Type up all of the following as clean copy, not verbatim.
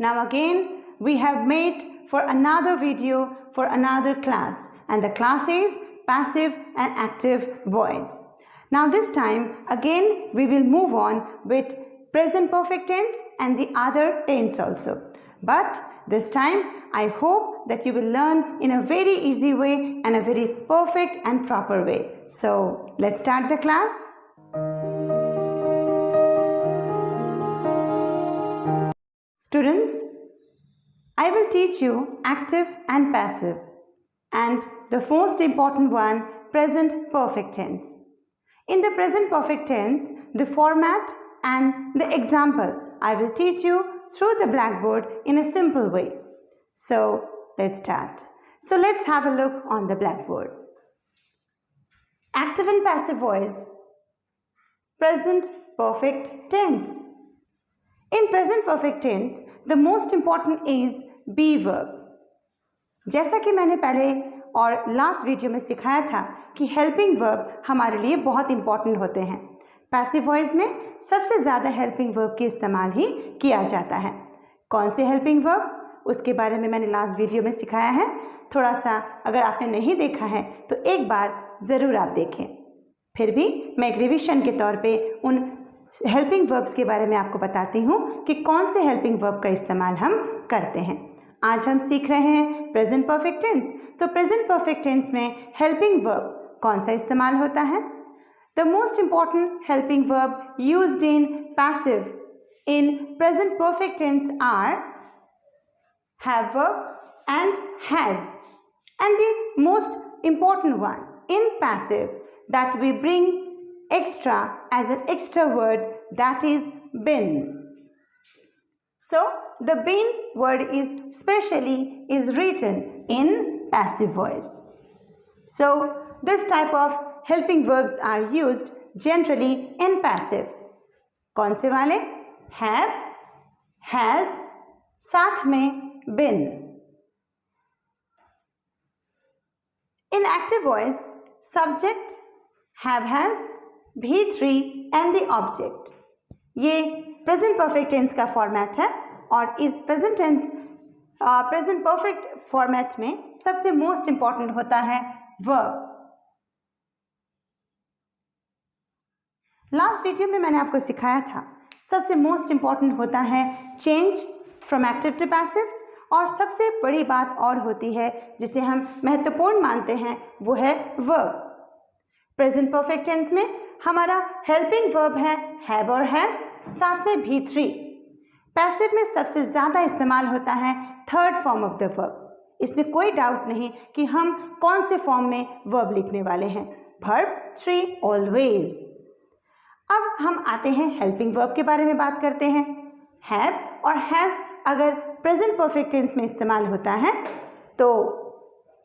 Now again, we have made for another video for another class, and the class is passive and active voice. Now this time again we will move on with present perfect tense and the other tense also. But this time I hope that you will learn in a very easy way and a very perfect and proper way. So let's start the class. Students, I will teach you active and passive, and the most important one, present perfect tense. In the present perfect tense, the format and the example I will teach you through the blackboard in a simple way. So let's start. So let's have a look on the blackboard. Active and passive voice, present perfect tense. In present perfect tense, the most important is be verb. जैसा कि मैंने पहले और last video में सिखाया था कि helping verb हमारे लिए बहुत इंपॉर्टेंट होते हैं। पैसिव वॉइस में सबसे ज़्यादा हेल्पिंग वर्ब की इस्तेमाल ही किया जाता है। कौन से हेल्पिंग वर्ब, उसके बारे में मैंने लास्ट वीडियो में सिखाया है। थोड़ा सा अगर आपने नहीं देखा है तो एक बार ज़रूर आप देखें। फिर भी मैं एक रिविजन के तौर पे उन हेल्पिंग वर्ब्स के बारे में आपको बताती हूँ कि कौन से हेल्पिंग वर्ब का इस्तेमाल हम करते हैं। आज हम सीख रहे हैं प्रेजेंट परफेक्ट टेंस। तो प्रेजेंट परफेक्ट टेंस में हेल्पिंग वर्ब कौन सा इस्तेमाल होता है? The most important helping verb used in passive in present perfect tense are have verb and has, and the most important one in passive that we bring extra as an extra word, that is been. So the been word is written in passive voice. So this type of helping verbs are used generally in passive. कौन से वाले? Have, has, साथ में been. In active voice, subject, have, has, V3 and the object. ये present perfect tense का format है और इस प्रेजेंट परफेक्ट फॉर्मेट में सबसे मोस्ट इंपॉर्टेंट होता है वर्ब। लास्ट वीडियो में मैंने आपको सिखाया था सबसे मोस्ट इंपॉर्टेंट होता है change from active to passive, और सबसे बड़ी बात और होती है जिसे हम महत्वपूर्ण मानते हैं वो है वर्ब। प्रेजेंट परफेक्ट टेंस में हमारा हेल्पिंग वर्ब है हैव और हैज, साथ में V3। पैसिव में सबसे ज़्यादा इस्तेमाल होता है third form of the verb. इसमें कोई डाउट नहीं कि हम कौन से फॉर्म में वर्ब लिखने वाले हैं, वर्ब 3 ऑलवेज। अब हम आते हैं हेल्पिंग वर्ब के बारे में बात करते हैं। हैव और हैज अगर प्रेजेंट परफेक्ट टेंस में इस्तेमाल होता है तो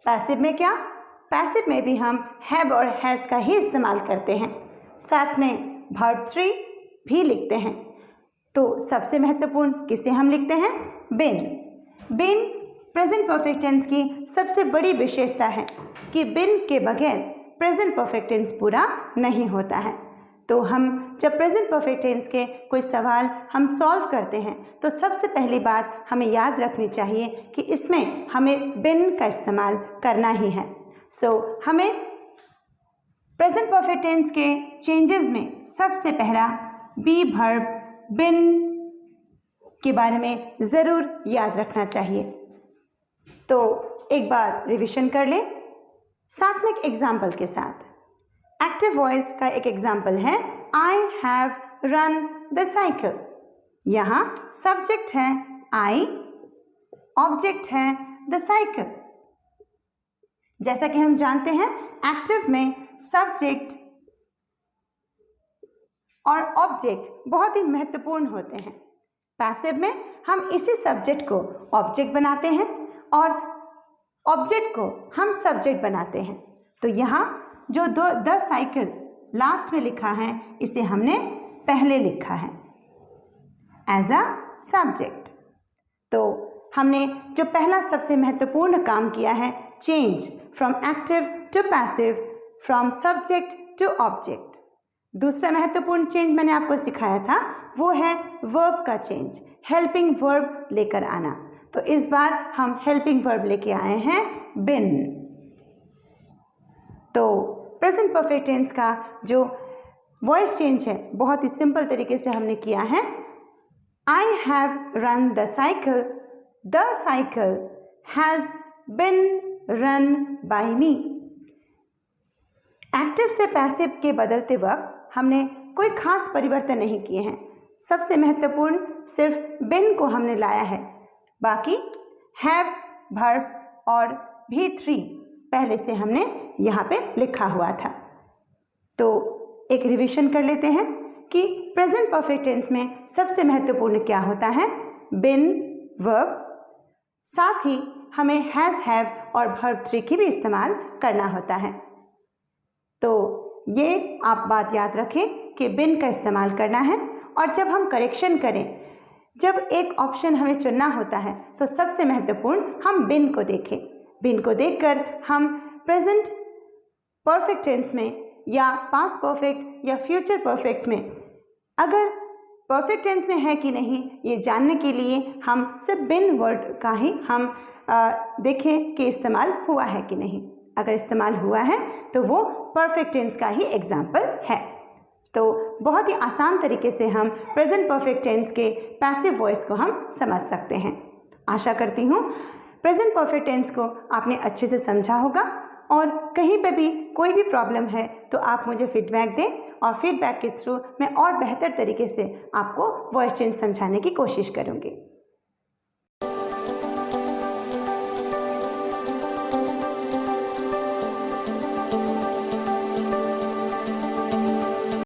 पैसिव में क्या? पैसिव में भी हम हैव और हैज का ही इस्तेमाल करते हैं, साथ में वर्ब 3 भी लिखते हैं। तो सबसे महत्वपूर्ण किसे हम लिखते हैं? बिन। बिन प्रेजेंट परफेक्ट टेंस की सबसे बड़ी विशेषता है कि बिन के बगैर प्रेजेंट परफेक्ट टेंस पूरा नहीं होता है। तो हम जब प्रेजेंट परफेक्ट टेंस के कोई सवाल हम सॉल्व करते हैं तो सबसे पहली बात हमें याद रखनी चाहिए कि इसमें हमें बिन का इस्तेमाल करना ही है। सो हमें प्रेजेंट परफेक्ट टेंस के चेंजेस में सबसे पहला बी वर्ब बिन के बारे में ज़रूर याद रखना चाहिए। तो एक बार रिविजन कर लें साथ में एक एग्जाम्पल के साथ। एक्टिव वॉइस का एक एग्जाम्पल है I have run the cycle. यहाँ सब्जेक्ट है आई, ऑब्जेक्ट है द साइकिल। जैसा कि हम जानते हैं एक्टिव में सब्जेक्ट और ऑब्जेक्ट बहुत ही महत्वपूर्ण होते हैं। पैसिव में हम इसी सब्जेक्ट को ऑब्जेक्ट बनाते हैं और ऑब्जेक्ट को हम सब्जेक्ट बनाते हैं। तो यहाँ जो द साइकिल लास्ट में लिखा है इसे हमने पहले लिखा है एज अ सब्जेक्ट। तो हमने जो पहला सबसे महत्वपूर्ण काम किया है, change from active to passive, from subject to object. दूसरा महत्वपूर्ण चेंज मैंने आपको सिखाया था वो है वर्ब का चेंज, हेल्पिंग वर्ब लेकर आना। तो इस बार हम हेल्पिंग वर्ब लेके आए हैं बिन। तो प्रेजेंट परफेक्ट टेंस का जो वॉइस चेंज है बहुत ही सिंपल तरीके से हमने किया है। I have run the cycle has been run by me. Active से पैसिव के बदलते वक्त हमने कोई खास परिवर्तन नहीं किए हैं। सबसे महत्वपूर्ण सिर्फ बिन को हमने लाया है, बाकी हैव, वर्ब और V3 पहले से हमने यहाँ पे लिखा हुआ था। तो एक रिवीजन कर लेते हैं कि प्रेजेंट परफेक्ट टेंस में सबसे महत्वपूर्ण क्या होता है, बिन, वर्ब, साथ ही हमें हैज़, हैव और वर्ब 3 की भी इस्तेमाल करना होता है। तो ये आप बात याद रखें कि बिन का इस्तेमाल करना है। और जब हम करेक्शन करें, जब एक ऑप्शन हमें चुनना होता है तो सबसे महत्वपूर्ण हम बिन को देखें। बिन को देखकर हम प्रेजेंट परफेक्ट टेंस में या पास्ट परफेक्ट या फ्यूचर परफेक्ट में अगर परफेक्ट टेंस में है कि नहीं ये जानने के लिए हम सिर्फ बिन वर्ड का ही हम देखें कि इस्तेमाल हुआ है कि नहीं। अगर इस्तेमाल हुआ है तो वो परफेक्ट टेंस का ही एग्जाम्पल है। तो बहुत ही आसान तरीके से हम प्रेजेंट परफेक्ट टेंस के पैसिव वॉइस को हम समझ सकते हैं। आशा करती हूँ प्रेजेंट परफेक्ट टेंस को आपने अच्छे से समझा होगा और कहीं पे भी कोई भी प्रॉब्लम है तो आप मुझे फीडबैक दें और फीडबैक के थ्रू मैं और बेहतर तरीके से आपको वॉइस चेंज समझाने की कोशिश करूँगी।